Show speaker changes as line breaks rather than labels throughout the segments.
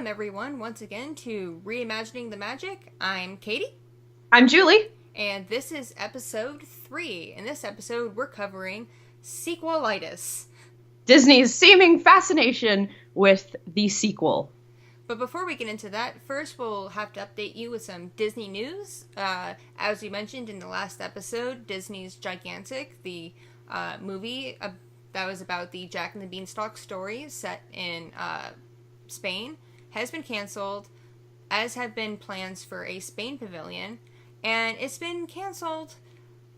everyone, once again to Reimagining the Magic. I'm Katie.
I'm Julie.
And this is episode 3. In this episode, we're covering sequelitis.
Disney's seeming fascination with the sequel.
But before we get into that, first we'll have to update you with some Disney news. As we mentioned in the last episode, Disney's Gigantic, the movie that was about the Jack and the Beanstalk story set in Spain, has been canceled, as have been plans for a Spain pavilion, and it's been canceled.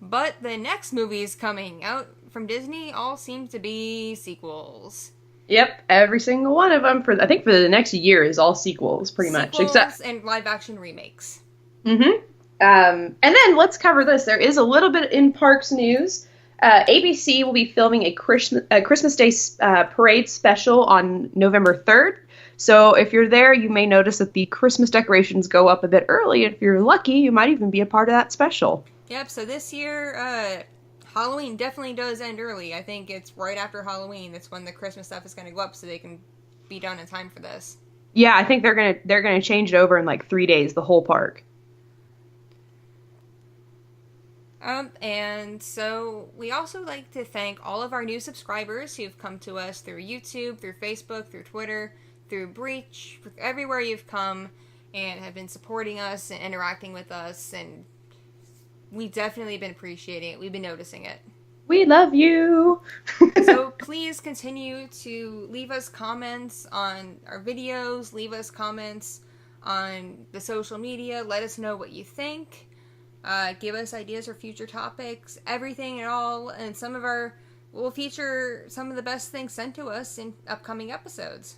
But the next movies coming out from Disney all seem to be sequels.
Yep, every single one of them, for the next year, is all sequels, pretty much.
Sequels and live-action remakes.
Mm-hmm. And then, let's cover this. There is a little bit in parks news. ABC will be filming a Christmas Day parade special on November 3rd. So if you're there, you may notice that the Christmas decorations go up a bit early. If you're lucky, you might even be a part of that special.
Yep, so this year, Halloween definitely does end early. I think it's right after Halloween. That's when the Christmas stuff is going to go up so they can be done in time for this.
Yeah, I think they're gonna change it over in like 3 days, the whole park.
And so we also like to thank all of our new subscribers who've come to us through YouTube, through Facebook, through Twitter, through Breach, everywhere you've come and have been supporting us and interacting with us, and we've definitely been appreciating it. We've been noticing it.
We love you!
So please continue to leave us comments on our videos, leave us comments on the social media, let us know what you think. Give us ideas for future topics, everything and all, and we'll feature some of the best things sent to us in upcoming episodes.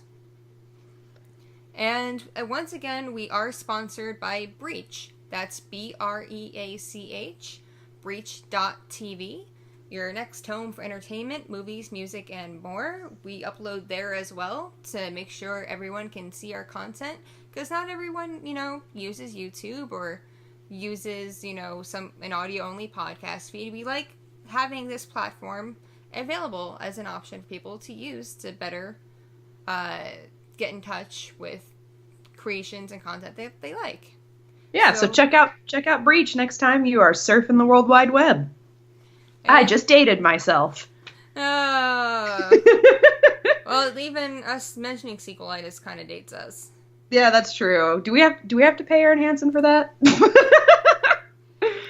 And once again, we are sponsored by Breach. That's BREACH, Breach.tv. Your next home for entertainment, movies, music, and more. We upload there as well to make sure everyone can see our content, because not everyone, uses YouTube or uses, an audio-only podcast feed. We like having this platform available as an option for people to use to better get in touch with creations and content they like.
Yeah, so check out Breach next time you are surfing the World Wide Web. I just dated myself.
Well, even us mentioning sequelitis kind of dates us.
Yeah, that's true. Do we have to pay Aaron Hansen for that?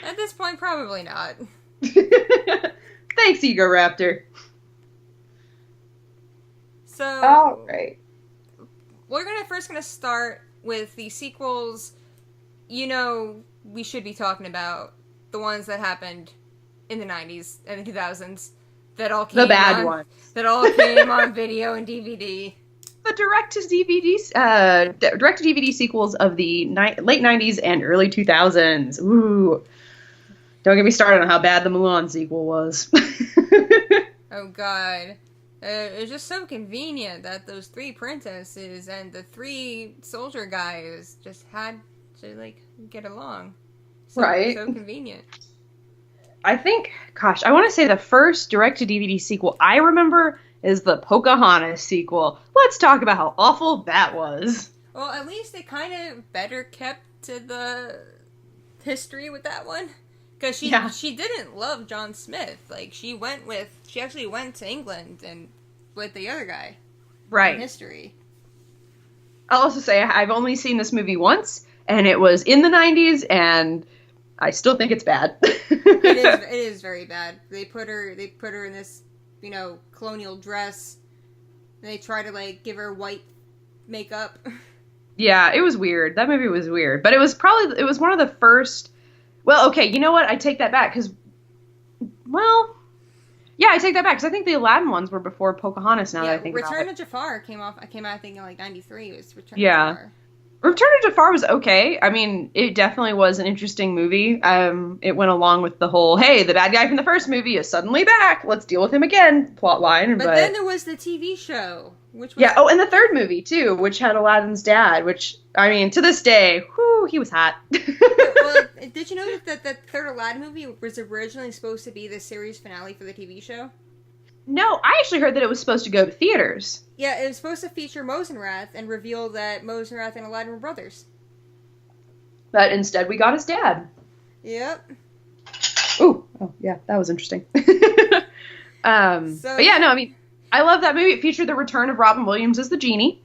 At this point, probably not.
Thanks, Ego Raptor.
So,
all right.
We're first gonna start with the sequels. We should be talking about the ones that happened in the 90s and the 2000s that all came
ones
that all came on video and DVD.
The direct-to-DVD sequels of the late 90s and early 2000s. Ooh. Don't get me started on how bad the Mulan sequel was.
Oh, God. It was just so convenient that those 3 princesses and the 3 soldier guys just had to, get along.
Right.
So convenient.
I think, I want to say the first direct-to-DVD sequel I remember is the Pocahontas sequel. Let's talk about how awful that was.
Well, at least they kind of better kept to the history with that one. Because she didn't love John Smith. She actually went to England and with the other guy.
Right.
In history.
I'll also say I've only seen this movie once, and it was in the 90s, and I still think it's bad.
It is very bad. They put her in this, colonial dress. And they try to, give her white makeup.
Yeah, it was weird. That movie was weird. But it was one of the first... Well, okay, you know what? I take that back, because... Well... Yeah, I take that back, because I think the Aladdin ones were before Pocahontas, now that I think about it.
Return of Jafar came out, I think, in, 93. It was Return of Jafar.
Return of Jafar was okay. I mean, it definitely was an interesting movie. It went along with the whole, hey, the bad guy from the first movie is suddenly back. Let's deal with him again plot line.
But then there was the TV show, which was...
Yeah, and the third movie, too, which had Aladdin's dad, which, I mean, to this day, he was hot.
Well, did you know that the third Aladdin movie was originally supposed to be the series finale for the TV show?
No, I actually heard that it was supposed to go to theaters.
Yeah, it was supposed to feature Mosenrath and reveal that Mosenrath and Aladdin were brothers.
But instead we got his dad.
Yep.
Ooh, oh yeah, that was interesting.
So
but yeah, no, I mean, I love that movie. It featured the return of Robin Williams as the genie.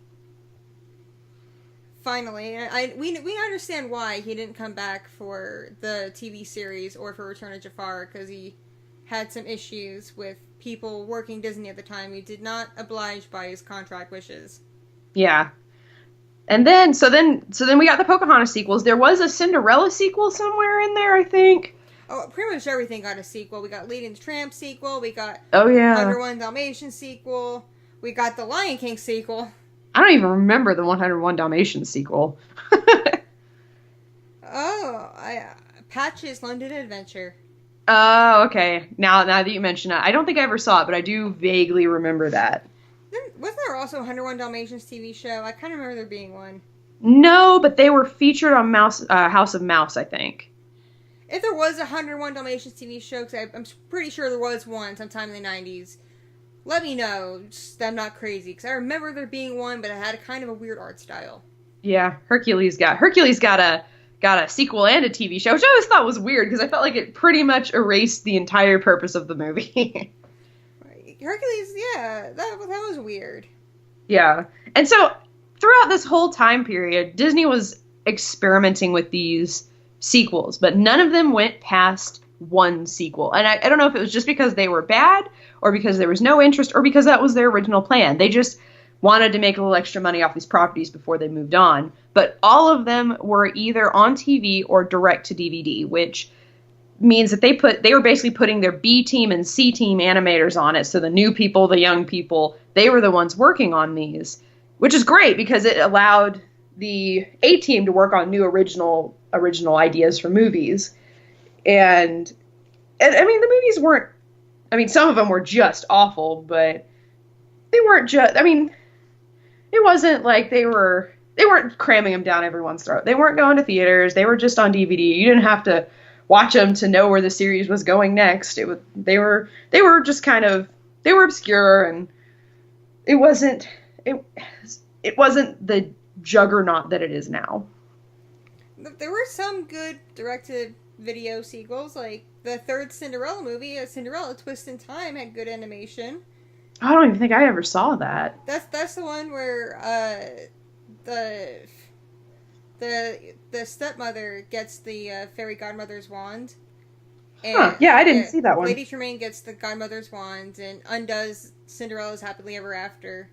finally, we understand why he didn't come back for the TV series or for Return of Jafar, because he had some issues with people working Disney at the time. He did not oblige by his contract wishes.
Yeah. And then, so then we got the Pocahontas sequels. There was a Cinderella sequel somewhere in there, I think.
Oh, pretty much everything got a sequel. We got Lady and the Tramp sequel. We got
Oh yeah.
101 Dalmatians sequel. We got the Lion King sequel.
I don't even remember the 101 Dalmatians sequel.
Oh, Patch's London Adventure.
Oh, okay. Now that you mention it, I don't think I ever saw it, but I do vaguely remember that.
Wasn't there also a 101 Dalmatians TV show? I kind of remember there being one.
No, but they were featured on House of Mouse, I think.
If there was a 101 Dalmatians TV show, because I'm pretty sure there was one sometime in the 90s, let me know that I'm not crazy, because I remember there being one, but it had a kind of a weird art style.
Yeah, Hercules got a sequel and a TV show, which I always thought was weird because I felt like it pretty much erased the entire purpose of the movie.
Hercules, yeah, that was weird.
Yeah. And so throughout this whole time period, Disney was experimenting with these sequels, but none of them went past one sequel. And I don't know if it was just because they were bad or because there was no interest or because that was their original plan. They just wanted to make a little extra money off these properties before they moved on. But all of them were either on TV or direct to DVD, which means that they were basically putting their B team and C team animators on it. So the new people, the young people, they were the ones working on these, which is great because it allowed the A team to work on new original ideas for movies. And I mean, the movies weren't, I mean, some of them were just awful, but they weren't just, I mean, it wasn't like they weren't cramming them down everyone's throat. They weren't going to theaters. They were just on DVD. You didn't have to watch them to know where the series was going next. They were just kind of, they were obscure, and it wasn't the juggernaut that it is now.
There were some good direct-to-video sequels, like the third Cinderella movie, A Cinderella Twist in Time, had good animation.
I don't even think I ever saw that.
That's the one where the stepmother gets the fairy godmother's wand. And,
yeah, I didn't see that one.
Lady Tremaine gets the godmother's wand and undoes Cinderella's happily ever after.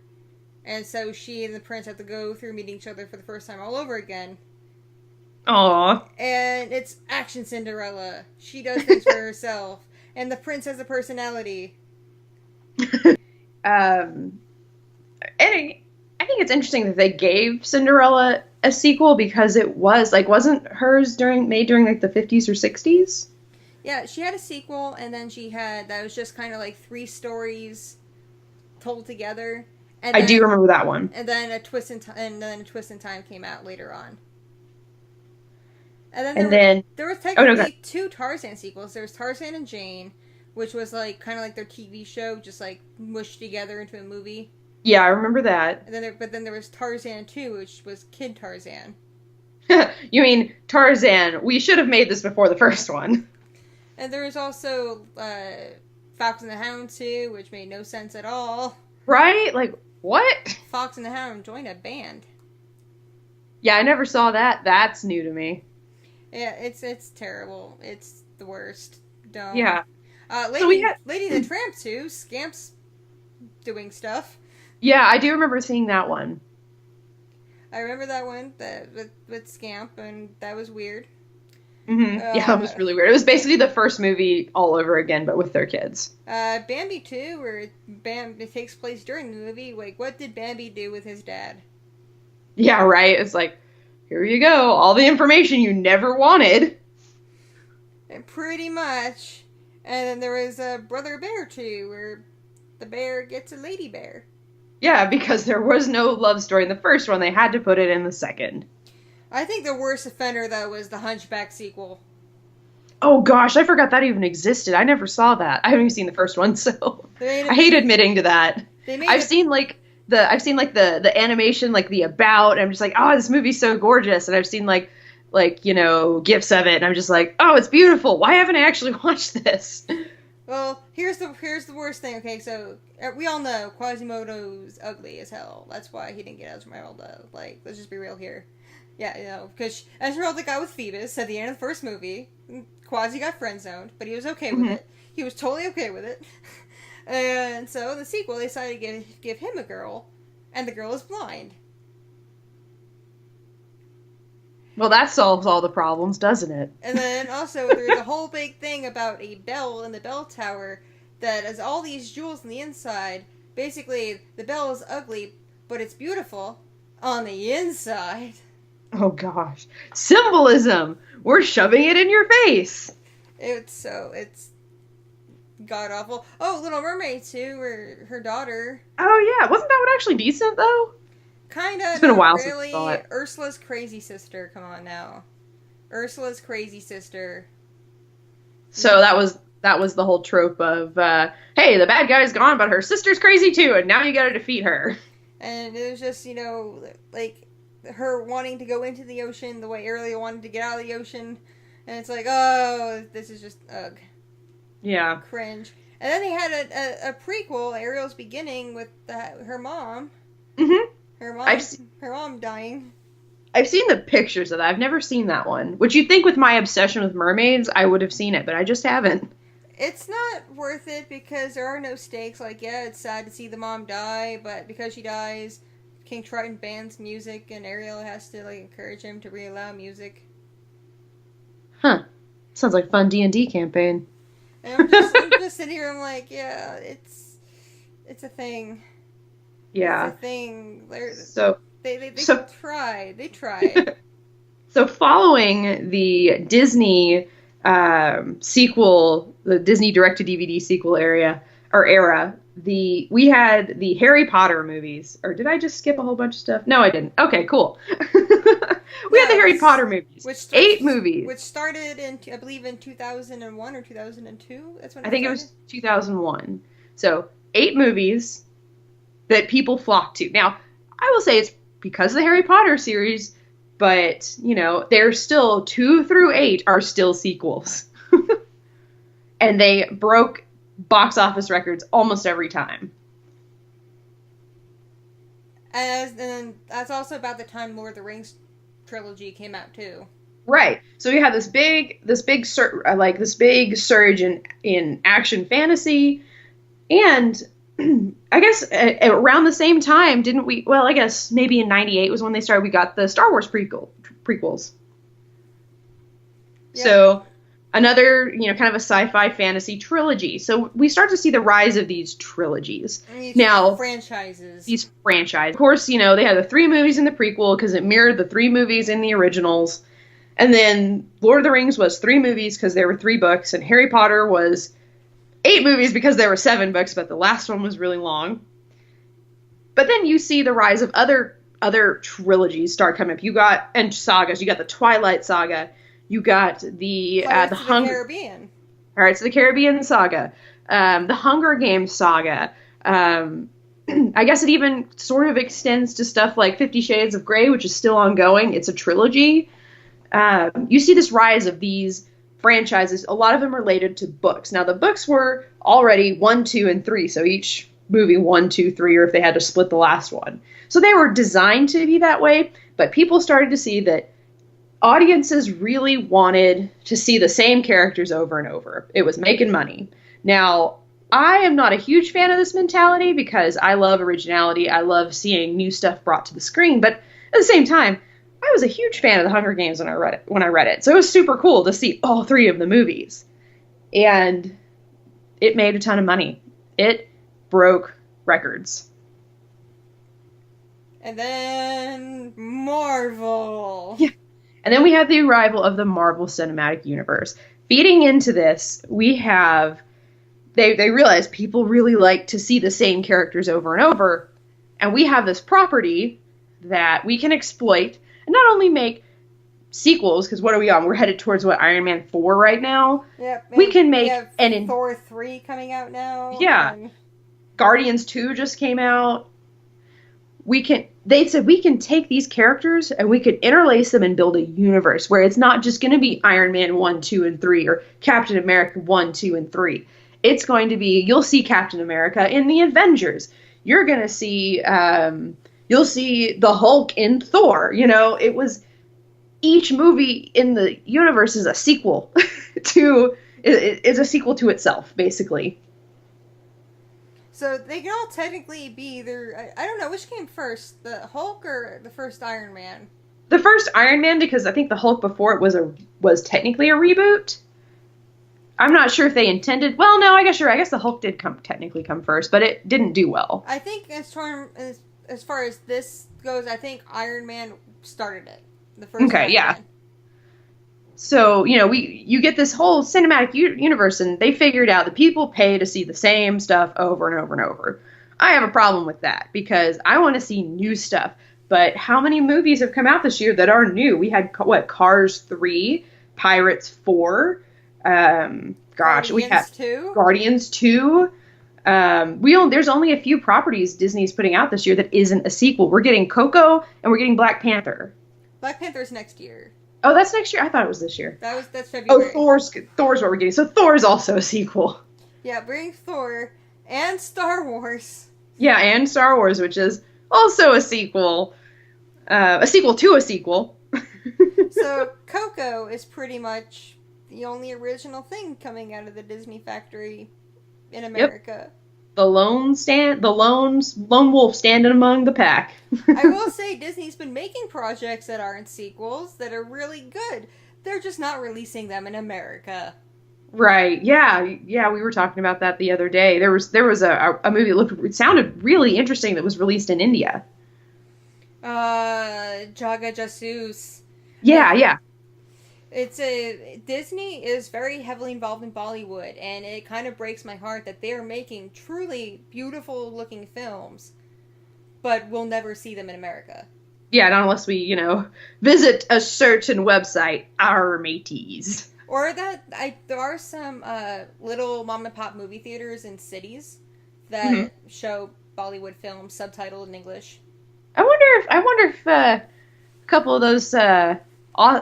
And so she and the prince have to go through meeting each other for the first time all over again.
Aww.
And it's action Cinderella. She does things for herself. And the prince has a personality.
And I think it's interesting that they gave Cinderella a sequel because it was like, wasn't hers made during like the 50s or 60s?
Yeah, she had a sequel, and then that was just kind of like 3 stories told together. And
I do remember that one.
And then a Twist in Time came out later on. And then there was technically 2 Tarzan sequels. There was Tarzan and Jane, which was like kind of like their TV show, just like mushed together into a movie.
Yeah, I remember that.
And then there was Tarzan 2, which was Kid Tarzan.
You mean Tarzan? We should have made this before the first one.
And there was also Fox and the Hound 2, which made no sense at all.
Right? Like, what?
Fox and the Hound joined a band.
Yeah, I never saw that. That's new to me.
Yeah, it's terrible. It's the worst. Don't.
Yeah.
Lady and the Tramp 2, Scamp's doing stuff.
Yeah, I do remember seeing that one.
I remember that one with Scamp, and that was weird.
Mm-hmm. Yeah, it was really weird. It was basically the first movie all over again, but with their kids.
Bambi 2, where it takes place during the movie. Like, what did Bambi do with his dad?
Yeah, right. It's like, here you go, all the information you never wanted.
And pretty much. And then there was Brother Bear 2, where the bear gets a lady bear.
Yeah, because there was no love story in the first one. They had to put it in the second.
I think the worst offender, though, was the Hunchback sequel.
Oh gosh, I forgot that even existed. I never saw that. I haven't even seen the first one, so I hate admitting to that. I've seen like the animation, like the about, and I'm just like, oh, this movie's so gorgeous, and I've seen like gifs of it, and I'm just like, oh, it's beautiful. Why haven't I actually watched this?
Well, here's the worst thing. Okay, so we all know Quasimodo's ugly as hell. That's why he didn't get Esmeralda. Like, let's just be real here. Yeah, because Esmeralda got with Phoebus at the end of the first movie. Quasi got friend zoned, but he was okay with it. He was totally okay with it. And so in the sequel, they decided to give him a girl, and the girl is blind.
Well, that solves all the problems, doesn't it?
And then also there's a whole big thing about a bell in the bell tower that has all these jewels on the inside. Basically, the bell is ugly, but it's beautiful on the inside.
Oh gosh. Symbolism! We're shoving it in your face!
It's god awful. Oh, Little Mermaid too, or her daughter.
Oh yeah, wasn't that one actually decent though?
Kinda.
It's been a while
really.
since I saw it.
Ursula's crazy sister, come on now. Ursula's crazy sister.
So that was the whole trope of, hey, the bad guy's gone, but her sister's crazy too, and now you gotta defeat her.
And it was just, like, her wanting to go into the ocean the way Ariel wanted to get out of the ocean. And it's like, oh, this is just, ugh.
Yeah.
Cringe. And then they had a prequel, Ariel's Beginning, with her mom.
Mm-hmm.
Her mom dying.
I've seen the pictures of that. I've never seen that one. Which you'd think with my obsession with mermaids, I would have seen it, but I just haven't.
It's not worth it because there are no stakes. Like, yeah, it's sad to see the mom die, but because she dies, King Triton bans music, and Ariel has to, like, encourage him to re-allow music.
Huh. Sounds like a fun D&D campaign.
And I'm just sitting here, I'm like, yeah, it's a thing.
Yeah.
It's a thing. They tried. They tried.
So following the Disney sequel, the Disney direct-to-DVD sequel era, we had the Harry Potter movies. Or did I just skip a whole bunch of stuff? No, I didn't. Okay, cool. We had the Harry Potter movies. 8 movies.
Which started I believe in 2001 or 2002. That's when
I think it was 2001. So 8 movies that people flocked to. Now, I will say it's because of the Harry Potter series, but, there's still 2 through 8 are still sequels. And they broke box office records almost every time.
And that's also about the time Lord of the Rings trilogy came out too.
Right. So we had this big surge in action fantasy, and I guess around the same time, didn't we? Well, I guess maybe in '98 was when they started. We got the Star Wars prequels. Yeah. So another, kind of a sci-fi fantasy trilogy. So we start to see the rise of these trilogies.
These franchises.
Of course, they had the 3 movies in the prequel because it mirrored the 3 movies in the originals. And then Lord of the Rings was 3 movies because there were 3 books, and Harry Potter was 8 movies because there were 7 books, but the last one was really long. But then you see the rise of other trilogies start coming up. And sagas. You got the Twilight Saga. You got the
Caribbean.
Pirates of the Caribbean saga. The Hunger Games saga. I guess it even sort of extends to stuff like 50 Shades of Grey, which is still ongoing. It's a trilogy. You see this rise of these franchises, a lot of them related to books. Now, the books were already 1, 2, and 3, so each movie 1, 2, 3, or if they had to split the last one. So they were designed to be that way, but people started to see that audiences really wanted to see the same characters over and over. It was making money. Now, I am not a huge fan of this mentality because I love originality. I love seeing new stuff brought to the screen, but at the same time, I was a huge fan of the Hunger Games when I read it. So it was super cool to see all 3 of the movies. And it made a ton of money. It broke records.
And then Marvel.
Yeah. And then we have the arrival of the Marvel Cinematic Universe. Feeding into this, we have they realize people really like to see the same characters over and over, and we have this property that we can exploit and not only make sequels, because what are we on? We're headed towards what, Iron Man 4 right now?
Yep.
We can
We
make
have Thor 3 coming out now.
Yeah.
And
Guardians 2 just came out. They said we can take these characters and we could interlace them and build a universe where it's not just going to be Iron Man 1, 2, and 3 or Captain America 1, 2, and 3. It's going to be, you'll see Captain America in the Avengers. You're going to see, you'll see the Hulk in Thor. It was, each movie in the universe is a sequel is a sequel to itself, basically.
so they can all technically be either, I don't know, which came first, the Hulk or the first Iron Man?
The first Iron Man, because I think the Hulk before it was technically a reboot. I'm not sure if they intended. Well, no, I guess you're right. I guess the Hulk did technically come first, but it didn't do well.
I think as far as this goes, I think Iron Man started it. The first
Okay,
Iron
yeah.
Man.
So, you get this whole cinematic universe, and they figured out that people pay to see the same stuff over and over and over. I have a problem with that, because I want to see new stuff. But how many movies have come out this year that are new? We had, Cars 3, Pirates 4, we have Guardians 2. There's only a few properties Disney's putting out this year that isn't a sequel. We're getting Coco, and we're getting Black Panther.
Black Panther's next year.
Oh, that's next year? I thought it was this year.
That's February.
Oh, Thor's what we're getting. So Thor is also a sequel.
Yeah, bring Thor and Star Wars.
Yeah, and Star Wars, which is also a sequel. A sequel to a sequel.
So Coco is pretty much the only original thing coming out of the Disney factory in America.
Yep. The lone wolf standing among the pack.
I will say Disney's been making projects that aren't sequels that are really good. They're just not releasing them in America.
Right. Yeah. We were talking about that the other day. There was a movie that sounded really interesting that was released in India.
Jaga Jasus.
Yeah.
Disney is very heavily involved in Bollywood, and it kind of breaks my heart that they are making truly beautiful looking films, but we'll never see them in America.
Yeah, not unless we, visit a certain website, our mateys.
Or there are some little mom and pop movie theaters in cities that show Bollywood films subtitled in English.
I wonder if a couple of those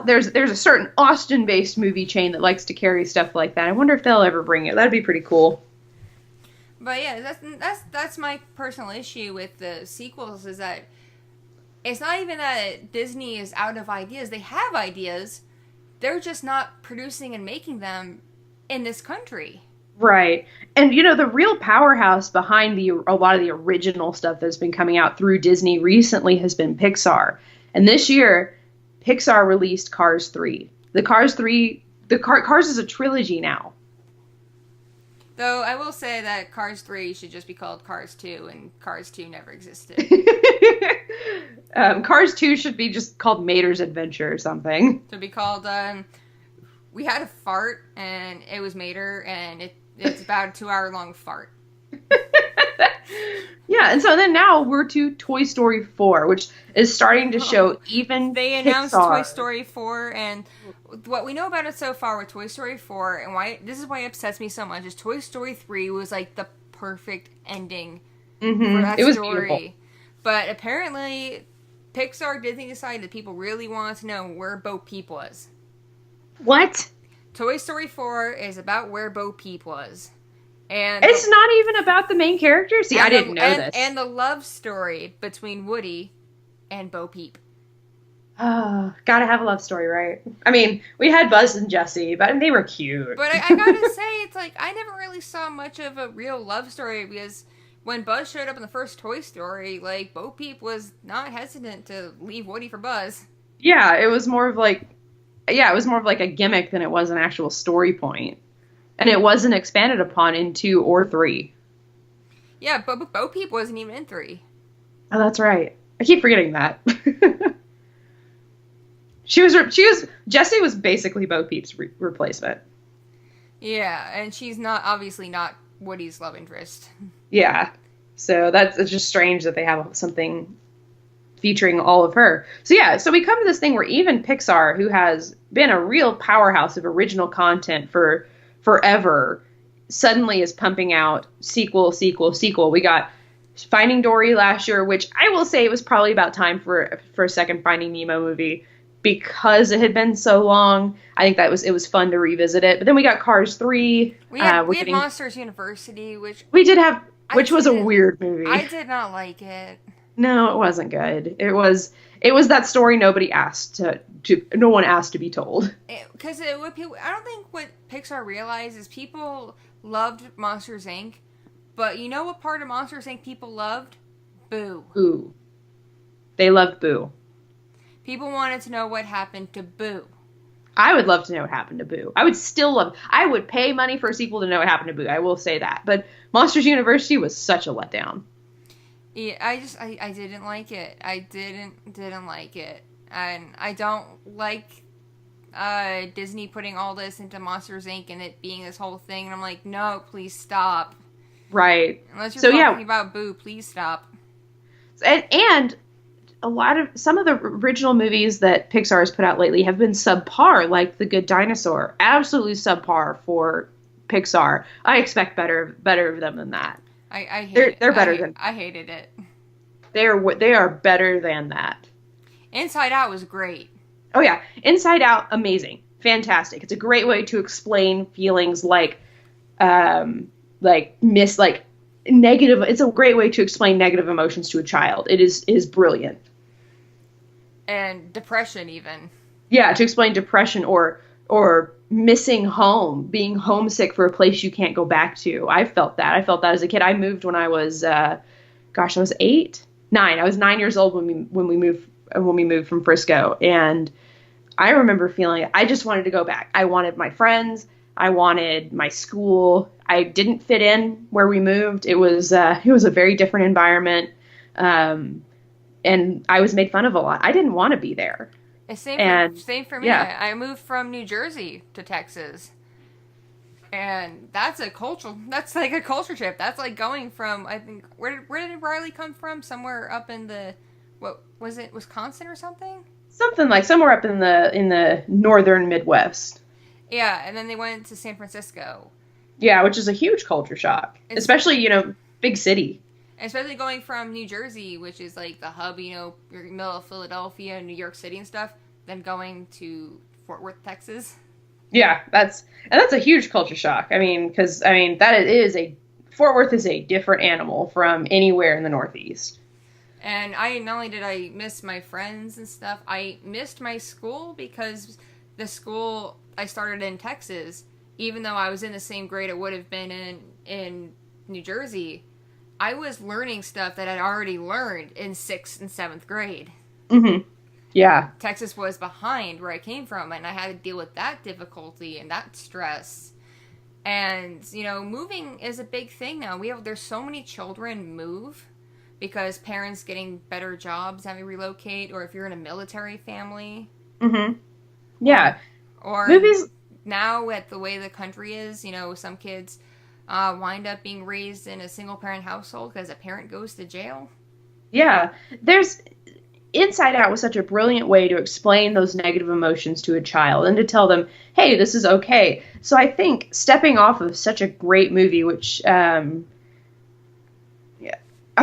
there's a certain Austin-based movie chain that likes to carry stuff like that. I wonder if they'll ever bring it. That'd be pretty cool.
But yeah, that's my personal issue with the sequels, is that it's not even that Disney is out of ideas. They have ideas. They're just not producing and making them in this country.
Right. And, the real powerhouse behind a lot of the original stuff that's been coming out through Disney recently has been Pixar. And this year, Pixar released Cars 3. Cars is a trilogy now.
Though I will say that Cars 3 should just be called Cars 2, and Cars 2 never existed.
Cars 2 should be just called Mater's Adventure or something.
To be called, we had a fart, and it was Mater, and it's about a 2-hour long fart.
Yeah, and so then now we're to Toy Story 4, which is starting to show even
They announced Pixar. Toy Story 4, and what we know about it so far with Toy Story 4, and this is why it upsets me so much, is Toy Story 3 was like the perfect ending for that
it was
story.
Beautiful.
But apparently, Pixar Disney decided that people really wanted to know where Bo Peep was.
What?
Toy Story 4 is about where Bo Peep was. And
it's not even about the main character? See, I didn't know this.
And the love story between Woody and Bo Peep.
Oh, gotta have a love story, right? I mean, we had Buzz and Jessie, but they were cute.
But I gotta say, it's like, I never really saw much of a real love story, because when Buzz showed up in the first Toy Story, like, Bo Peep was not hesitant to leave Woody for Buzz.
Yeah, it was more of like a gimmick than it was an actual story point. And it wasn't expanded upon in 2 or 3.
Yeah, but Bo Peep wasn't even in 3.
Oh, that's right. I keep forgetting that. Jessie was basically Bo Peep's replacement.
Yeah, and she's obviously not Woody's love interest.
Yeah. So it's just strange that they have something featuring all of her. So yeah, so we come to this thing where even Pixar, who has been a real powerhouse of original content for forever, suddenly is pumping out sequel, sequel, sequel. We got Finding Dory last year, which I will say it was probably about time for a second Finding Nemo movie because it had been so long. I think it was fun to revisit it. But then we got Cars 3.
We had Monsters University, which
we did have, which was a weird movie.
I did not like it.
No, it wasn't good. It was that story nobody asked no one asked to be told.
Because I don't think what Pixar realized is people loved Monsters Inc., but you know what part of Monsters Inc. people loved? Boo.
Boo. They loved Boo.
People wanted to know what happened to Boo.
I would love to know what happened to Boo. I would pay money for a sequel to know what happened to Boo. I will say that. But Monsters University was such a letdown.
Yeah, I didn't like it. I didn't like it. And I don't like Disney putting all this into Monsters Inc. and it being this whole thing. And I'm like, no, please stop.
Right.
Unless you're talking about Boo, please stop.
And some of the original movies that Pixar has put out lately have been subpar, like The Good Dinosaur. Absolutely subpar for Pixar. I expect better of them than that. They're better than.
I hated it.
They are better than that.
Inside Out was great.
Oh yeah, Inside Out, amazing, fantastic. It's a great way to explain feelings like negative. It's a great way to explain negative emotions to a child. It is brilliant.
And depression, even.
Yeah, to explain depression or missing home, being homesick for a place you can't go back to. I felt that as a kid. I moved when I was, I was 9. I was 9 years old when we moved from Frisco, and I remember feeling I just wanted to go back. I wanted my friends. I wanted my school. I didn't fit in where we moved. It was a very different environment, and I was made fun of a lot. I didn't want to be there.
Same for me.
Yeah.
I moved from New Jersey to Texas. And that's like a culture trip. That's like going from, I think, where did Riley come from? Somewhere up in what was it, Wisconsin or something?
Something like somewhere up in the northern Midwest.
Yeah, and then they went to San Francisco.
Yeah, which is a huge culture shock. Especially, big city.
Especially going from New Jersey, which is like the hub, you're in the middle of Philadelphia and New York City and stuff, then going to Fort Worth, Texas.
Yeah, that's a huge culture shock. Fort Worth is a different animal from anywhere in the Northeast.
And not only did I miss my friends and stuff, I missed my school because the school I started in Texas, even though I was in the same grade it would have been in New Jersey, I was learning stuff that I'd already learned in 6th and 7th grade.
Mm-hmm. Yeah.
Texas was behind where I came from, and I had to deal with that difficulty and that stress. And, moving is a big thing now. There's so many children move because parents getting better jobs having to relocate, or if you're in a military family.
Mm-hmm. Yeah.
Or
movies
now at the way the country is, some kids wind up being raised in a single-parent household because a parent goes to jail.
Yeah. Inside Out was such a brilliant way to explain those negative emotions to a child and to tell them, hey, this is okay. So I think stepping off of such a great movie, which, I'm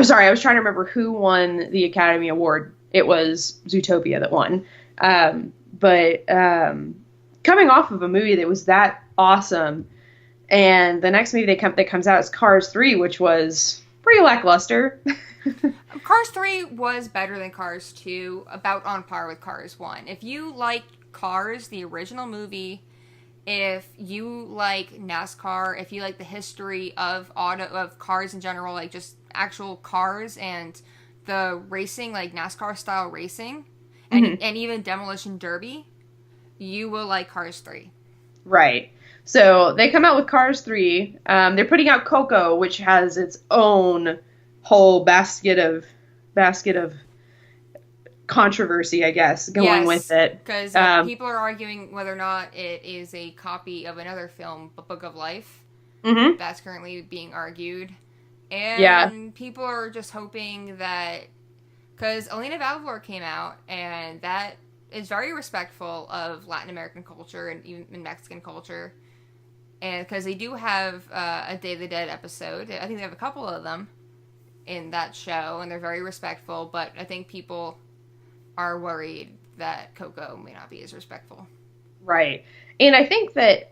sorry, I was trying to remember who won the Academy Award. It was Zootopia that won. But coming off of a movie that was that awesome, and the next movie that comes out is Cars 3, which was pretty lackluster.
Cars 3 was better than Cars 2, about on par with Cars 1. If you like Cars, the original movie, if you like NASCAR, if you like the history of cars in general, like just actual cars and the racing, like NASCAR style racing, and even Demolition Derby, you will like Cars 3. Right.
So they come out with Cars 3. They're putting out Coco, which has its own whole basket of controversy, I guess, going with it.
Because people are arguing whether or not it is a copy of another film, Book of Life. Mm-hmm. That's currently being argued. And people are just hoping that Because Elena Valvor came out, and that is very respectful of Latin American culture and even Mexican culture. And because they do have a Day of the Dead episode. I think they have a couple of them in that show, and they're very respectful. But I think people are worried that Coco may not be as respectful.
Right. And I think that,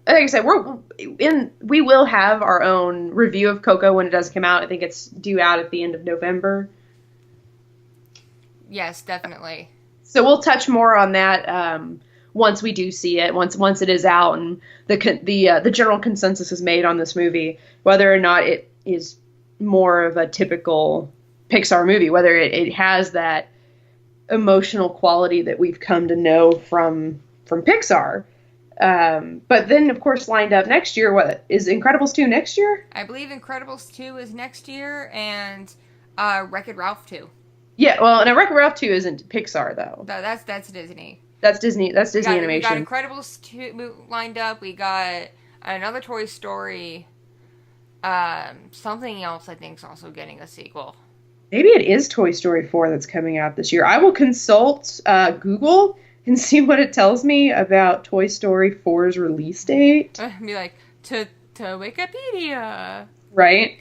like I said, we will have our own review of Coco when it does come out. I think it's due out at the end of November.
Yes, definitely.
So we'll touch more on that once we do see it, once it is out, and the general consensus is made on this movie, whether or not it is more of a typical Pixar movie, whether it has that emotional quality that we've come to know from Pixar. But then, of course, lined up next year, what is Incredibles 2 next year?
I believe Incredibles 2 is next year, and Wreck-It Ralph 2.
Yeah, well, and Wreck-It Ralph 2 isn't Pixar, though.
That's Disney.
That's Disney Animation.
We got Incredibles 2 lined up. We got another Toy Story. Something else I think is also getting a sequel.
Maybe it is Toy Story 4 that's coming out this year. I will consult Google and see what it tells me about Toy Story 4's release date.
Be like, to Wikipedia.
Right?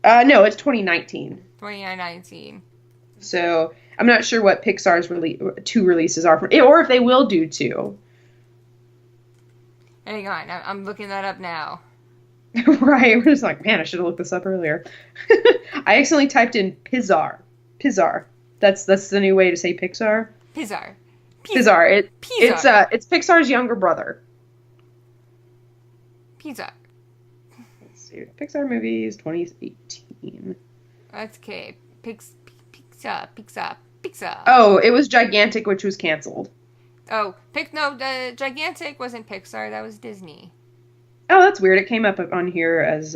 No, it's 2019.
2019.
So I'm not sure what Pixar's 2 releases are, or if they will do 2.
Hang on, I'm looking that up now.
Right, we're just like, man, I should have looked this up earlier. I accidentally typed in Pixar. That's the new way to say Pixar.
Pixar.
It's Pixar's younger brother.
Pixar.
Let's see, Pixar movies 2018.
That's okay. Pixar.
Oh, it was Gigantic, which was canceled.
Oh, the Gigantic wasn't Pixar. That was Disney.
Oh, that's weird. It came up on here as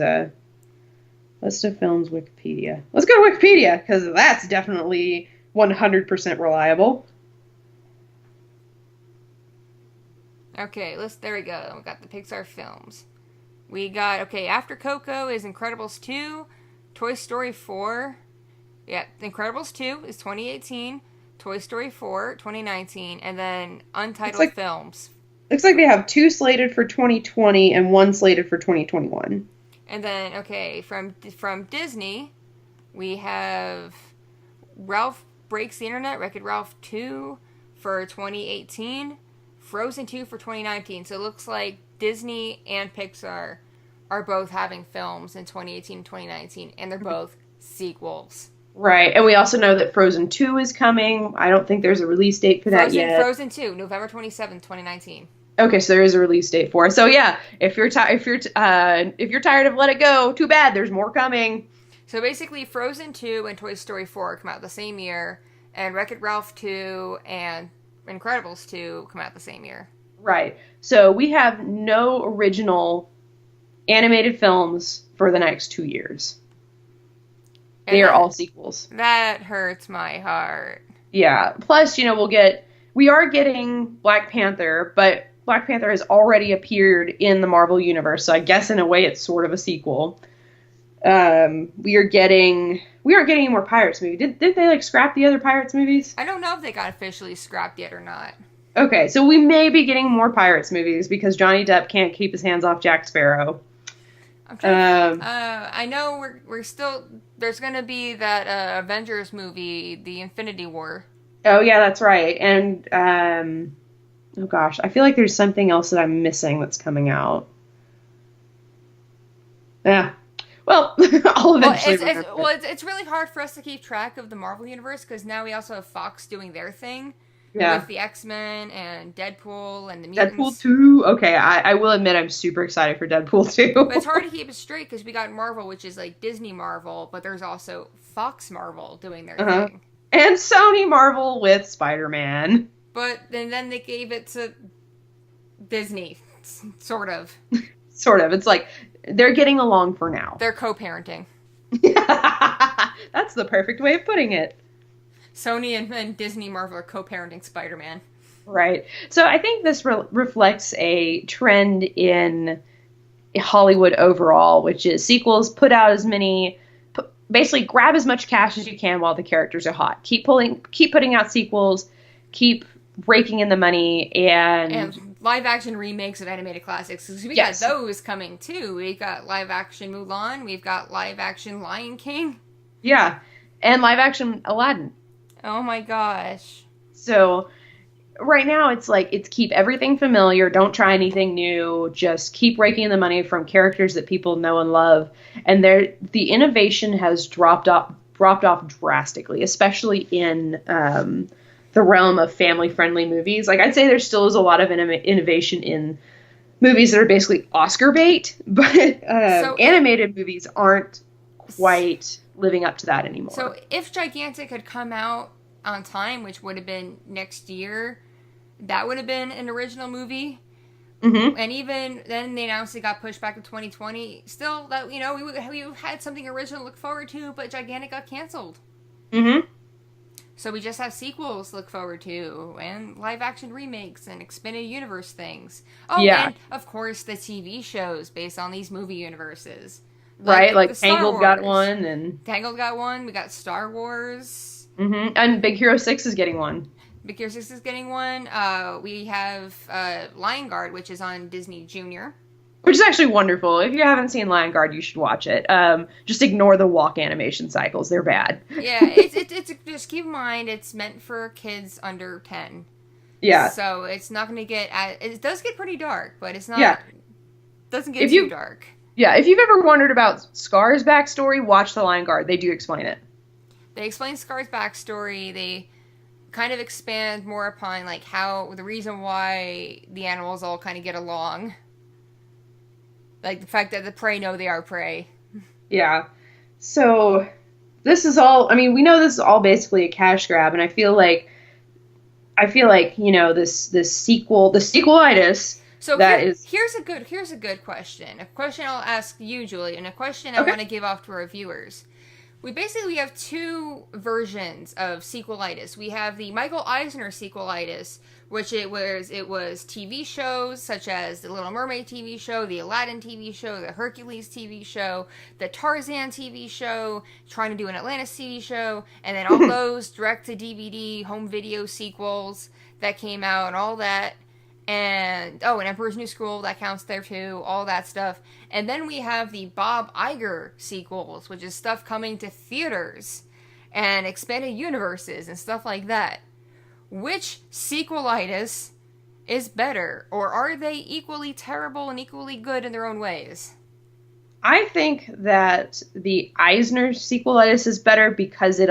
list of films Wikipedia. Let's go to Wikipedia, because that's definitely 100% reliable.
Okay, there we go. We got the Pixar films. We got, after Coco is Incredibles 2, Toy Story 4. Yeah, Incredibles 2 is 2018, Toy Story 4, 2019, and then untitled films.
Looks like they have 2 slated for 2020 and 1 slated for 2021.
And then, from Disney, we have Ralph Breaks the Internet, Wreck-It Ralph 2 for 2018, Frozen 2 for 2019. So it looks like Disney and Pixar are both having films in 2018 and 2019, and they're both sequels.
Right, and we also know that Frozen 2 is coming. I don't think there's a release date for that yet.
Frozen 2, November 27th, 2019.
Okay, so there is a release date for it. So yeah, if you're tired of Let It Go, too bad. There's more coming.
So basically, Frozen 2 and Toy Story 4 come out the same year, and Wreck-It Ralph 2 and Incredibles 2 come out the same year.
Right. So we have no original animated films for the next 2 years. They are all sequels.
That hurts my heart.
Yeah. Plus, we are getting Black Panther, but Black Panther has already appeared in the Marvel Universe, so I guess in a way it's sort of a sequel. We aren't getting any more Pirates movies. Did they scrap the other Pirates movies?
I don't know if they got officially scrapped yet or not.
Okay, so we may be getting more Pirates movies because Johnny Depp can't keep his hands off Jack Sparrow.
I know we're still. There's gonna be that Avengers movie, The Infinity War.
Oh yeah, that's right. And oh gosh, I feel like there's something else that I'm missing that's coming out. Yeah. Well, I'll eventually remember.
It's really hard for us to keep track of the Marvel Universe because now we also have Fox doing their thing.
Yeah.
With the X-Men and Deadpool and the mutants.
Deadpool 2? Okay, I will admit I'm super excited for Deadpool 2.
But it's hard to keep it straight because we got Marvel, which is Disney Marvel, but there's also Fox Marvel doing their thing.
And Sony Marvel with Spider-Man.
But then they gave it to Disney, sort of.
Sort of. It's like, they're getting along for now.
They're co-parenting.
That's the perfect way of putting it.
Sony and Disney Marvel are co-parenting Spider-Man.
Right. So I think this reflects a trend in Hollywood overall, which is sequels put out as many basically grab as much cash as you can while the characters are hot. Keep putting out sequels, keep raking in the money,
and live action remakes of animated classics, because we
yes.
got those coming too. We got live action Mulan, we've got live action Lion King.
Yeah, and live action Aladdin.
Oh my gosh.
So right now it's keep everything familiar, don't try anything new, just keep raking in the money from characters that people know and love. And the innovation has dropped off drastically, especially in the realm of family-friendly movies. Like, I'd say there still is a lot of innovation in movies that are basically Oscar bait, but animated movies aren't quite living up to that anymore.
So if Gigantic had come out on time, which would have been next year, that would have been an original movie.
Mm-hmm.
And even then, they announced it got pushed back to 2020. Still, that we had something original to look forward to, but Gigantic got canceled.
Mm-hmm.
So we just have sequels to look forward to, and live-action remakes, and expanded universe things. Oh, yeah. And, of course, the TV shows based on these movie universes.
Right, like Tangled got one, and...
Tangled got one, we got Star Wars.
Mm-hmm, and Big Hero 6 is getting one.
Big Hero 6 is getting one. We have Lion Guard, which is on Disney Junior.
Which is actually wonderful. If you haven't seen Lion Guard, you should watch it. Just ignore the walk animation cycles. They're bad.
Yeah, it's just keep in mind, it's meant for kids under 10.
Yeah.
So it's not going to get... It does get pretty dark, but it's not... Yeah. Doesn't get too dark.
Yeah, if you've ever wondered about Scar's backstory, watch The Lion Guard. They do explain it.
They explain Scar's backstory. They kind of expand more upon, like, how... The reason why the animals all kind of get along. Like, the fact that the prey know they are prey.
Yeah. So, this is all... I mean, we know this is all basically a cash grab, and I feel like, you know, this sequel... The sequelitis...
So here's a good question. A question I'll ask you, Julie, and a question I want to give off to our viewers. We have two versions of sequelitis. We have the Michael Eisner sequelitis, which it was TV shows such as the Little Mermaid TV show, the Aladdin TV show, the Hercules TV show, the Tarzan TV show, trying to do an Atlantis TV show, and then all those direct-to-DVD home video sequels that came out and all that. And, an Emperor's New Scroll, that counts there too, all that stuff. And then we have the Bob Iger sequels, which is stuff coming to theaters and expanded universes and stuff like that. Which sequelitis is better? Or are they equally terrible and equally good in their own ways?
I think that the Eisner sequelitis is better because it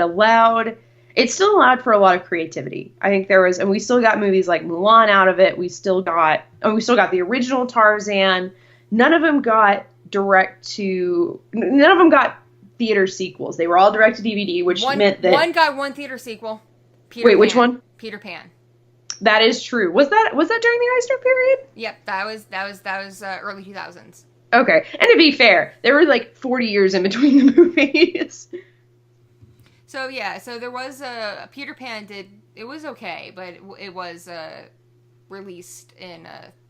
still allowed for a lot of creativity. I think there was, and we still got movies like Mulan out of it. We still got the original Tarzan. None of them got theater sequels. They were all direct to DVD, which meant that
one got one theater sequel.
Which one?
Peter Pan.
That is true. Was that during the Eisner period?
Yep, that was early 2000s.
Okay, and to be fair, there were like 40 years in between the movies.
So there was Peter Pan it was okay, but it was released in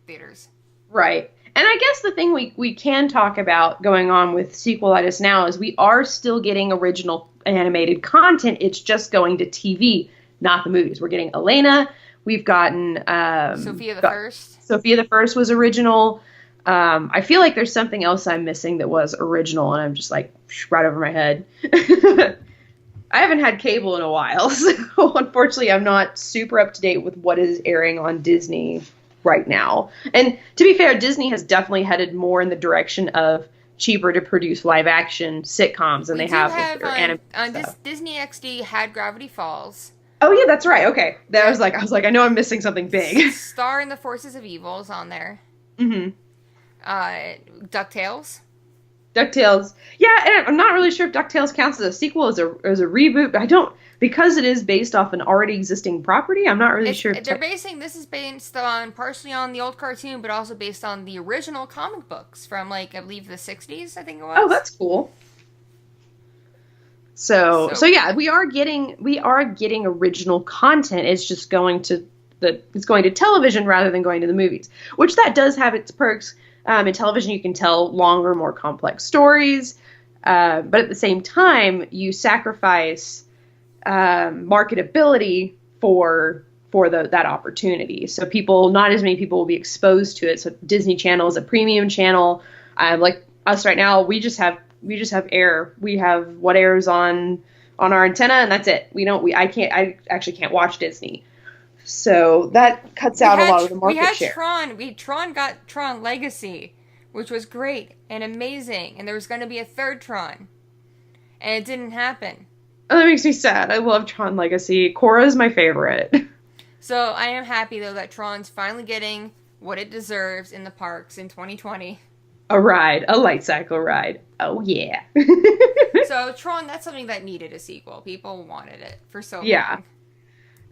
theaters. Right.
And I guess the thing we can talk about going on with sequelitis now is we are still getting original animated content. It's just going to TV, not the movies. We're getting Elena. We've gotten...
Sophia the First.
Sophia the First was original. I feel like there's something else I'm missing that was original, and I'm just like, right over my head. I haven't had cable in a while, so unfortunately I'm not super up to date with what is airing on Disney right now. And to be fair, Disney has definitely headed more in the direction of cheaper to produce live action sitcoms than they have with their animated stuff.
Disney XD had Gravity Falls.
Oh yeah, that's right. Okay. I was like, I know I'm missing something big.
Star and the Forces of Evil is on there.
Mm-hmm.
DuckTales.
DuckTales. Yeah, and I'm not really sure if DuckTales counts as a sequel, as a reboot, but because it is based off an already existing property, I'm not really sure.
This is based on, partially on the old cartoon, but also based on the original comic books from, I believe the 60s, I think it was.
Oh, that's cool. So yeah, we are getting original content. It's just going to television rather than going to the movies, which that does have its perks. In television, you can tell longer, more complex stories. But at the same time, you sacrifice marketability for that opportunity. So not as many people will be exposed to it. So Disney Channel is a premium channel. Like us right now, we just have air. We have what airs on our antenna, and that's it. I actually can't watch Disney. So that cuts out a lot of the market share.
Tron got Tron Legacy, which was great and amazing, and there was going to be a third Tron, and it didn't happen.
Oh, that makes me sad. I love Tron Legacy. Korra's my favorite.
So I am happy, though, that Tron's finally getting what it deserves in the parks in 2020.
A light cycle ride. Oh, yeah.
So Tron, that's something that needed a sequel. People wanted it for so long.
Yeah.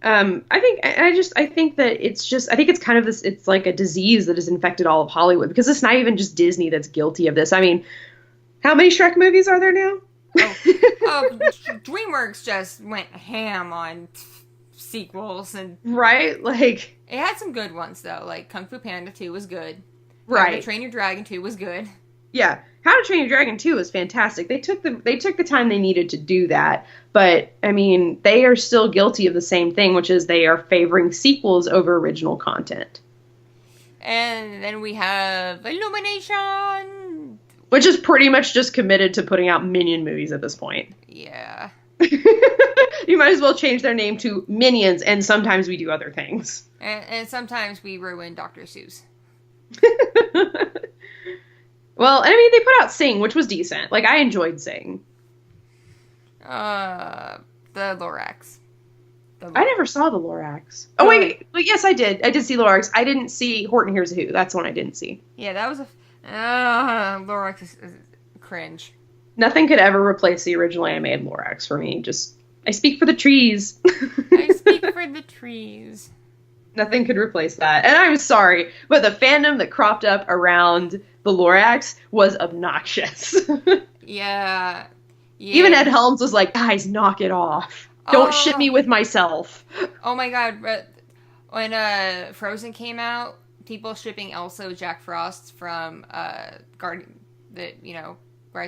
I think that I think it's kind of this, it's like a disease that has infected all of Hollywood, because it's not even just Disney that's guilty of this. I mean, how many Shrek movies are there now?
DreamWorks just went ham on sequels, and
right, like
it had some good ones though. Like Kung Fu Panda 2 was good.
Right.
How to Train Your Dragon 2 was good.
Yeah, How to Train Your Dragon 2 was fantastic. They took the time they needed to do that, but I mean, they are still guilty of the same thing, which is they are favoring sequels over original content.
And then we have Illumination,
which is pretty much just committed to putting out Minion movies at this point.
Yeah.
You might as well change their name to Minions, and sometimes we do other things.
And sometimes we ruin Dr. Seuss.
Well, I mean, they put out Sing, which was decent. Like, I enjoyed Sing.
The Lorax.
I never saw the Lorax. Oh, wait. Yes, I did. I did see Lorax. I didn't see Horton Hears a Who. That's the one I didn't see.
Yeah, that was Lorax is cringe.
Nothing could ever replace the original animated Lorax for me. I speak for the trees.
I speak for the trees.
Nothing could replace that. And I'm sorry, but the fandom that cropped up around the Lorax was obnoxious.
Yeah.
Even Ed Helms was like, guys, knock it off. Don't shit me with myself.
Oh my god, but when Frozen came out, people shipping Elsa with Jack Frost from Rise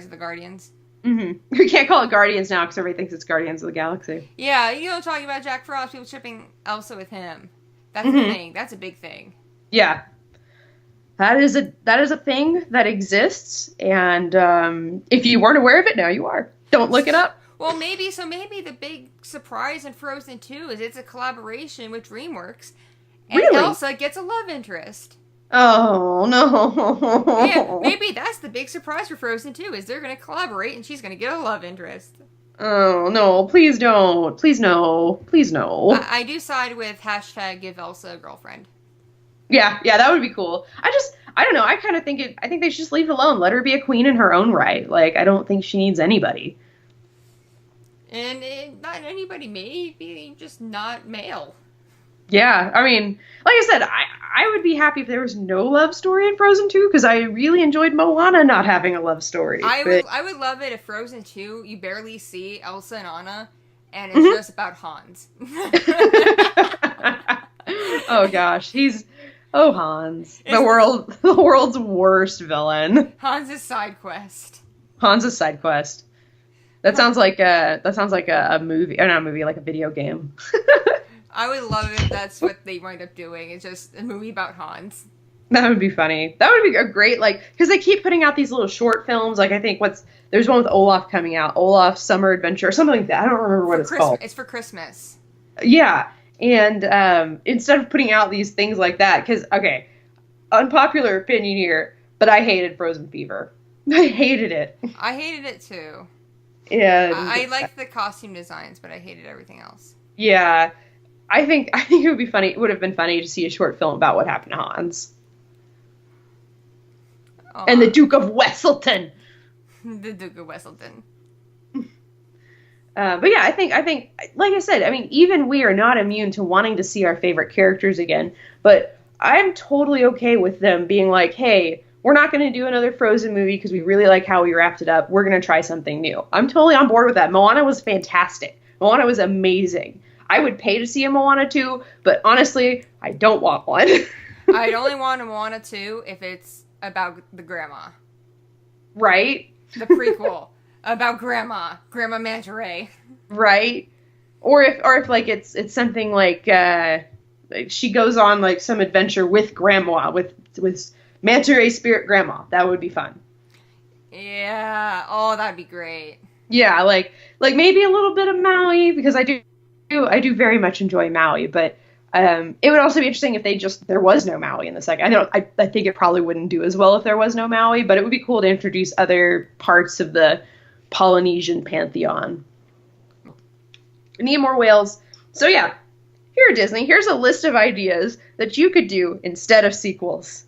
of the Guardians.
Mm-hmm. We can't call it Guardians now because everybody thinks it's Guardians of the Galaxy.
Yeah, talking about Jack Frost, people shipping Elsa with him. That's a thing. That's a big thing. Yeah.
That is a thing that exists, and if you weren't aware of it, now you are. Don't look it up.
Well, maybe the big surprise in Frozen 2 is it's a collaboration with DreamWorks, and
really?
Elsa gets a love interest.
Oh, no.
Yeah, maybe that's the big surprise for Frozen 2, is they're going to collaborate and she's going to get a love interest.
Oh, no, please don't. Please no. Please no.
I do side with # give Elsa a girlfriend.
Yeah, that would be cool. I don't know, I kind of think I think they should just leave it alone. Let her be a queen in her own right. Like, I don't think she needs anybody.
And not anybody, maybe just not male.
Yeah, I mean, like I said, I would be happy if there was no love story in Frozen 2, because I really enjoyed Moana not having a love story.
I would love it if Frozen 2, you barely see Elsa and Anna, and it's just about Hans.
Oh gosh, Hans. The world's worst villain.
Hans' side quest.
That sounds like a movie, or not a movie, like a video game.
I would love it if that's what they wind up doing. It's just a movie about Hans.
That would be funny. That would be a great, because they keep putting out these little short films. Like, I think there's one with Olaf coming out. Olaf's Summer Adventure, or something like that. I don't remember what it's called.
It's for Christmas.
Yeah. And instead of putting out these things like that, because, okay, unpopular opinion here, but I hated Frozen Fever. I hated it.
I hated it too.
Yeah.
I liked the costume designs, but I hated everything else.
Yeah. I think it would be funny. It would have been funny to see a short film about what happened to Hans. And the Duke of Wesselton.
The Duke of Wesselton.
But yeah, I think, like I said, I mean, even we are not immune to wanting to see our favorite characters again. But I'm totally okay with them being like, hey, we're not going to do another Frozen movie because we really like how we wrapped it up. We're going to try something new. I'm totally on board with that. Moana was fantastic. Moana was amazing. I would pay to see a Moana 2, but honestly, I don't want one.
I'd only want a Moana 2 if it's about the grandma.
Right?
The prequel. About Grandma Manta Ray.
Right? Or if like it's something like she goes on like some adventure with Grandma, with Manta Ray Spirit Grandma. That would be fun.
Yeah. Oh, that'd be great.
Yeah, like maybe a little bit of Maui, because I do very much enjoy Maui, but it would also be interesting if there was no Maui in the second. I think it probably wouldn't do as well if there was no Maui, but it would be cool to introduce other parts of the Polynesian pantheon. We need more whales. So yeah, here Disney, here's a list of ideas that you could do instead of sequels.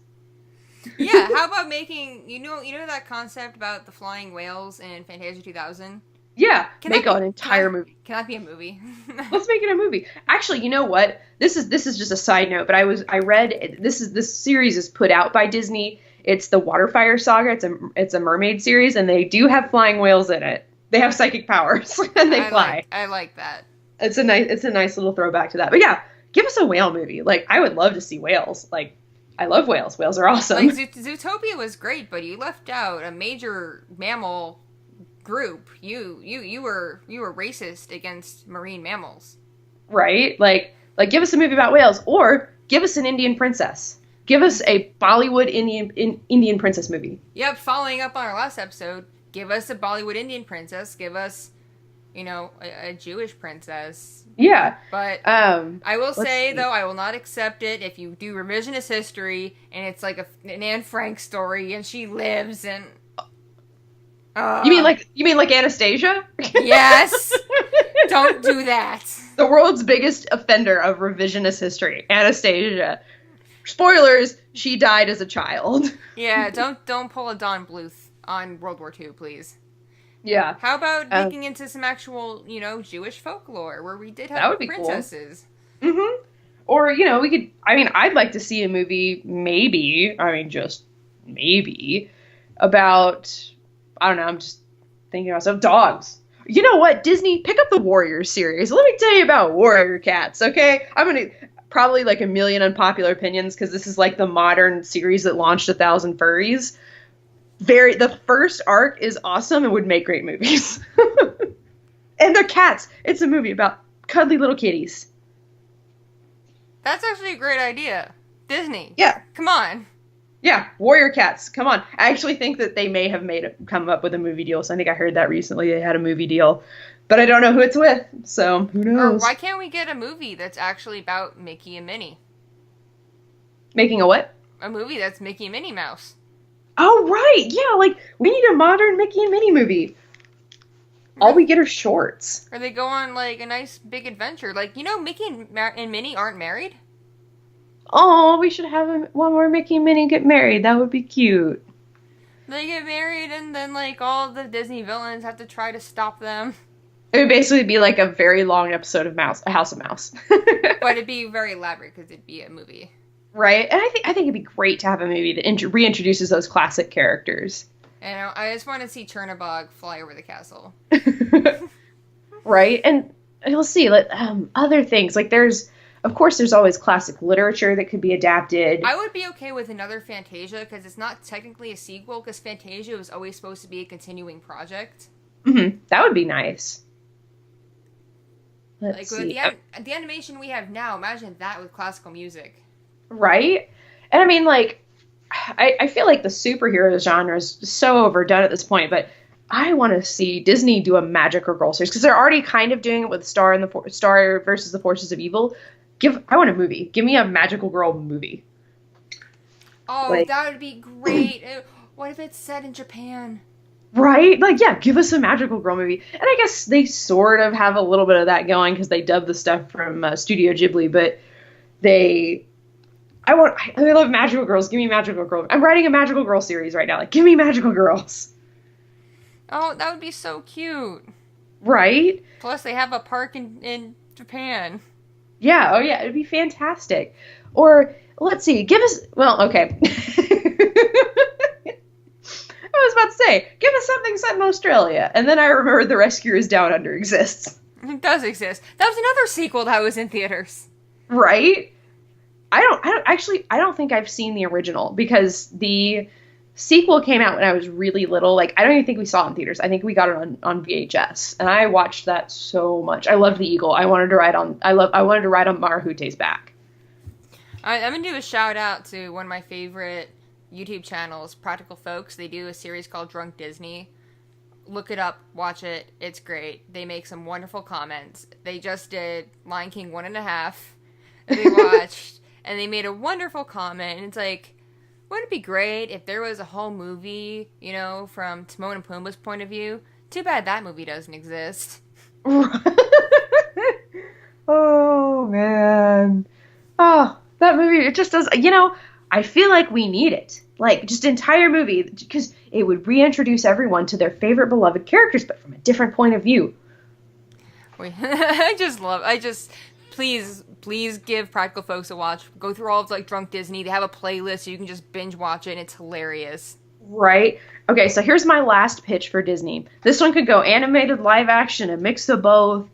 Yeah, how about making, you know that concept about the flying whales in Fantasia 2000?
Yeah, make an entire movie.
Can that be a movie?
Let's make it a movie. Actually, you know what? This is just a side note, but I read this series is put out by Disney. It's the Waterfire Saga. It's a mermaid series, and they do have flying whales in it. They have psychic powers and they fly.
I like that.
It's a nice little throwback to that. But yeah, give us a whale movie. Like, I would love to see whales. Like, I love whales. Whales are awesome.
Like, Zootopia was great, but you left out a major mammal group. You were racist against marine mammals.
Right? Like give us a movie about whales, or give us an Indian princess. Give us a Bollywood Indian princess movie.
Yep, following up on our last episode, give us a Bollywood Indian princess. Give us, a Jewish princess.
Yeah.
But I will say, though, I will not accept it if you do revisionist history and it's like an Anne Frank story and she lives and...
You mean like Anastasia?
Yes! Don't do that.
The world's biggest offender of revisionist history, Anastasia. Spoilers, she died as a child.
Yeah, don't pull a Don Bluth on World War II, please.
Yeah.
How about digging into some actual, Jewish folklore where we did have princesses?
Cool. Mm-hmm. Or, we could, I'd like to see a movie, just maybe, about, I don't know, I'm just thinking to myself, dogs. You know what, Disney, pick up the Warriors series. Let me tell you about Warrior Cats, okay? I'm going to, probably like a million unpopular opinions, because this is like the modern series that launched 1,000 furries. The first arc is awesome and would make great movies. And they're cats. It's a movie about cuddly little kitties.
That's actually a great idea. Disney.
Yeah.
Come on.
Yeah, Warrior Cats. Come on. I actually think that they may have come up with a movie deal. So I think I heard that recently. They had a movie deal. But I don't know who it's with. So who knows?
Or why can't we get a movie that's actually about Mickey and Minnie?
Making a what?
A movie that's Mickey and Minnie Mouse.
Oh, right. Yeah, like, we need a modern Mickey and Minnie movie. All we get are shorts.
Or they go on, like, a nice big adventure. Like, Mickey and Minnie aren't married?
Oh, we should have one more Mickey and Minnie get married. That would be cute.
They get married, and then, like, all the Disney villains have to try to stop them.
It would basically be like a very long episode of A House of Mouse.
But it'd be very elaborate, because it'd be a movie.
Right? And I think it'd be great to have a movie that reintroduces those classic characters.
And I just want to see Chernabog fly over the castle.
Right? And you'll see, other things. Like, there's always classic literature that could be adapted.
I would be okay with another Fantasia, because it's not technically a sequel, because Fantasia was always supposed to be a continuing project.
Mm-hmm. That would be nice.
Let's see. The animation we have now, imagine that with classical music.
Right? And I feel like the superhero genre is so overdone at this point, but I want to see Disney do a Magical Girl series, because they're already kind of doing it with Star versus the Forces of Evil. I want a movie. Give me a Magical Girl movie.
Oh, that would be great. What if it's set in Japan?
Right? Yeah, give us a Magical Girl movie. And I guess they sort of have a little bit of that going, because they dubbed the stuff from Studio Ghibli, but I love Magical Girls. Give me Magical Girls. I'm writing a Magical Girl series right now. Like, give me Magical Girls.
Oh, that would be so cute.
Right?
Plus, they have a park in Japan.
Yeah. Oh, yeah. It'd be fantastic. Or, let's see. Okay. I was about to say, give us something set in Australia. And then I remembered The Rescuers Down Under exists.
It does exist. That was another sequel that was in theaters.
Right? I don't think I've seen the original, because the sequel came out when I was really little. Like, I don't even think we saw it in theaters. I think we got it on VHS, and I watched that so much. I loved the eagle. I wanted to ride on. I wanted to ride on Marahute's back.
I'm gonna do a shout out to one of my favorite YouTube channels, Practical Folks. They do a series called Drunk Disney. Look it up, watch it. It's great. They make some wonderful comments. They just did Lion King 1.5. They watched, and they made a wonderful comment. And it's like, wouldn't it be great if there was a whole movie, you know, from Timon and Pumbaa's point of view? Too bad that movie doesn't exist.
Oh, man. Oh, that movie, it just does, I feel like we need it. Like, just entire movie, because it would reintroduce everyone to their favorite beloved characters, but from a different point of view.
Please give Practical Folks a watch. Go through all of, like, Drunk Disney. They have a playlist so you can just binge watch it, and it's hilarious.
Right? Okay, so here's my last pitch for Disney. This one could go animated, live action, a mix of both.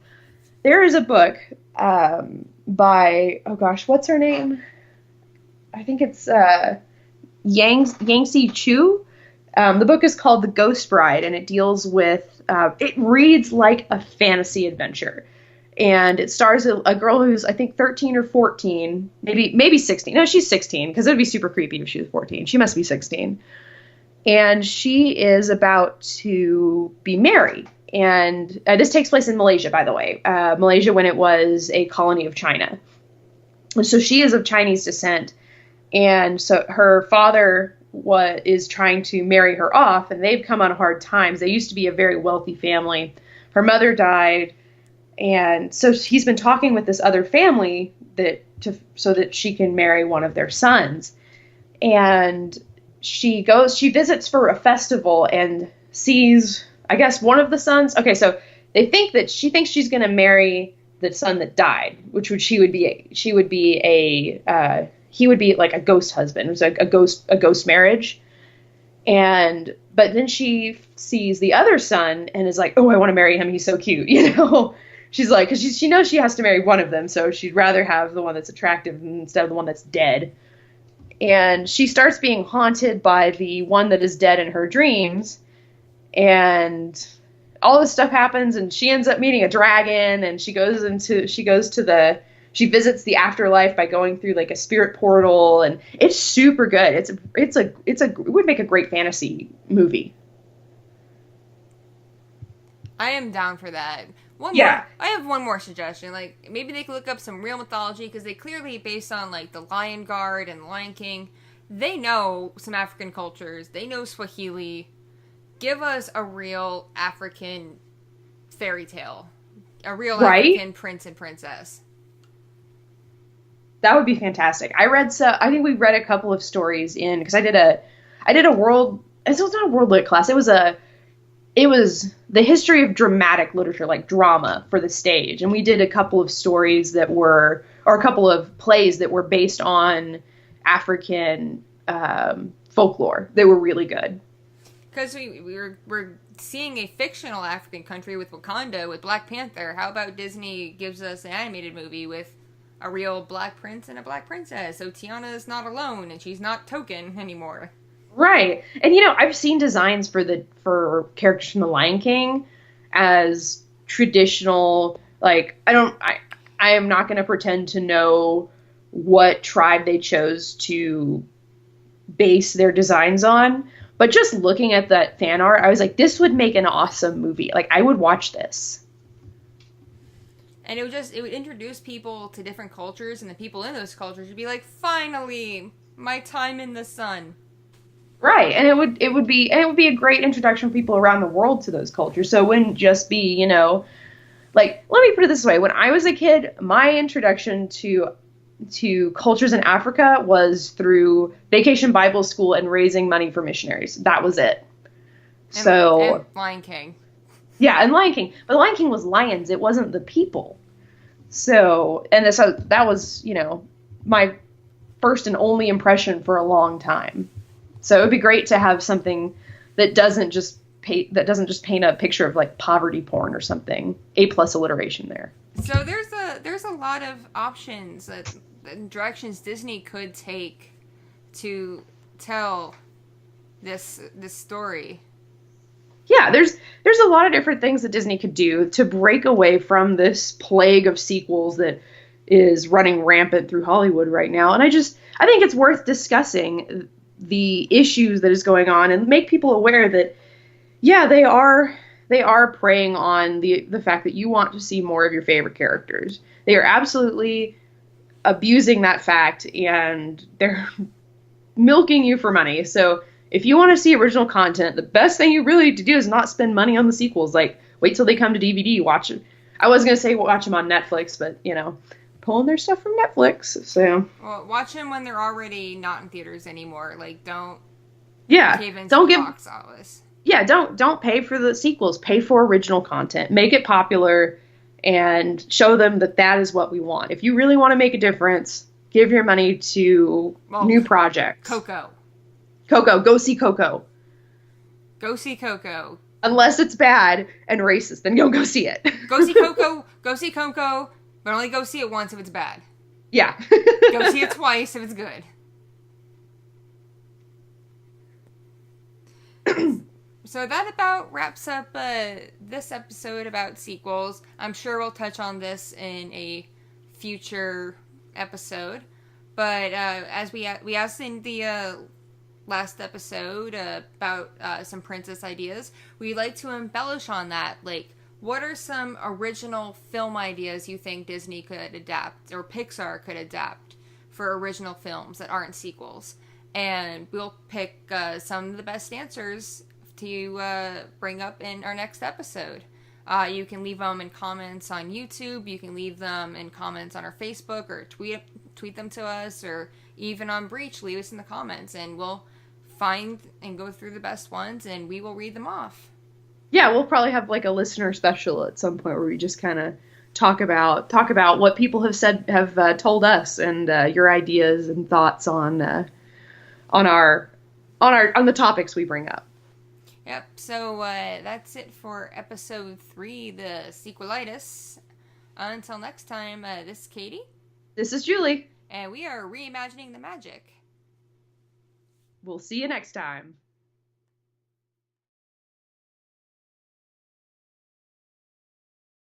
There is a book by, oh gosh, what's her name? I think it's Yangtze Chu. The book is called The Ghost Bride, and it deals with, it reads like a fantasy adventure. And it stars a girl who's, I think, 13 or 14, maybe 16. No, she's 16, because it would be super creepy if she was 14. She must be 16. And she is about to be married. And this takes place in Malaysia, by the way. Malaysia when it was a colony of China. So she is of Chinese descent. And so her father is trying to marry her off, and they've come on hard times. They used to be a very wealthy family. Her mother died. And so he's been talking with this other family so that she can marry one of their sons. And she visits for a festival and sees, I guess, one of the sons. Okay, so she thinks she's going to marry the son that died, he would be like a ghost husband. It was like a ghost marriage. But then she sees the other son and is like, oh, I want to marry him. He's so cute, She's like, because she knows she has to marry one of them, so she'd rather have the one that's attractive instead of the one that's dead. And she starts being haunted by the one that is dead in her dreams, and all this stuff happens, and she ends up meeting a dragon, and she visits the afterlife by going through like a spirit portal, and it's super good. It would make a great fantasy movie.
I am down for that. I have one more suggestion. Like, maybe they could look up some real mythology, because they clearly, based on, like, the Lion Guard and the Lion King, they know some African cultures. They know Swahili. Give us a real African fairy tale. A real African prince and princess.
That would be fantastic. I think we read a couple of stories because I did a world, it was not a world lit class. It was the history of dramatic literature, like drama for the stage. And we did a couple of stories or a couple of plays that were based on African folklore. They were really good.
Because we're seeing a fictional African country with Wakanda, with Black Panther. How about Disney gives us an animated movie with a real black prince and a black princess? So Tiana is not alone, and she's not token anymore.
Right. And I've seen designs for characters from The Lion King as traditional, like, I am not going to pretend to know what tribe they chose to base their designs on, but just looking at that fan art, I was like, this would make an awesome movie. Like, I would watch this.
And it would introduce people to different cultures, and the people in those cultures would be like, finally, my time in the sun.
Right, and it would be a great introduction for people around the world to those cultures. So it wouldn't just be, like, let me put it this way: when I was a kid, my introduction to cultures in Africa was through Vacation Bible School and raising money for missionaries. That was it.
And Lion King.
Yeah, and Lion King, but Lion King was lions; it wasn't the people. So that was my first and only impression for a long time. So it would be great to have something that doesn't just paint a picture of like poverty porn or something. A+ alliteration there.
So there's a lot of options directions Disney could take to tell this story.
Yeah, there's a lot of different things that Disney could do to break away from this plague of sequels that is running rampant through Hollywood right now. And I think it's worth discussing the issues that is going on and make people aware that yeah, they are preying on the fact that you want to see more of your favorite characters. They are absolutely abusing that fact, and they're milking you for money. So if you want to see original content, the best thing you really need to do is not spend money on the sequels. Like, wait till they come to DVD. Watch it. I was gonna say watch them on Netflix, but pulling their stuff from Netflix. So
Well, watch them when they're already not in theaters anymore. Like, don't cave into
don't
the
give
box office.
yeah don't pay for the sequels. Pay for original content. Make it popular, and show them that is what we want. If you really want to make a difference, give your money to new projects.
Coco.
Go see Coco.
Go see Coco.
Unless it's bad and racist, then go see it.
Go see Coco. Go see Coco, but only go see it once if it's bad.
Yeah.
Go see it twice if it's good. So that about wraps up this episode about sequels. I'm sure we'll touch on this in a future episode. But as we asked in the last episode about some princess ideas, we'd like to embellish on that. Like, what are some original film ideas you think Disney could adapt or Pixar could adapt for original films that aren't sequels? And we'll pick some of the best answers to bring up in our next episode. You can leave them in comments on YouTube. You can leave them in comments on our Facebook, or tweet them to us, or even on Breach. Leave us in the comments, and we'll find and go through the best ones, and we will read them off.
Yeah, we'll probably have like a listener special at some point where we just kind of talk about what people have told us, and your ideas and thoughts on the topics we bring up.
Yep, so that's it for episode 3, the sequelitis. Until next time, this is Katie.
This is Julie.
And we are reimagining the magic.
We'll see you next time.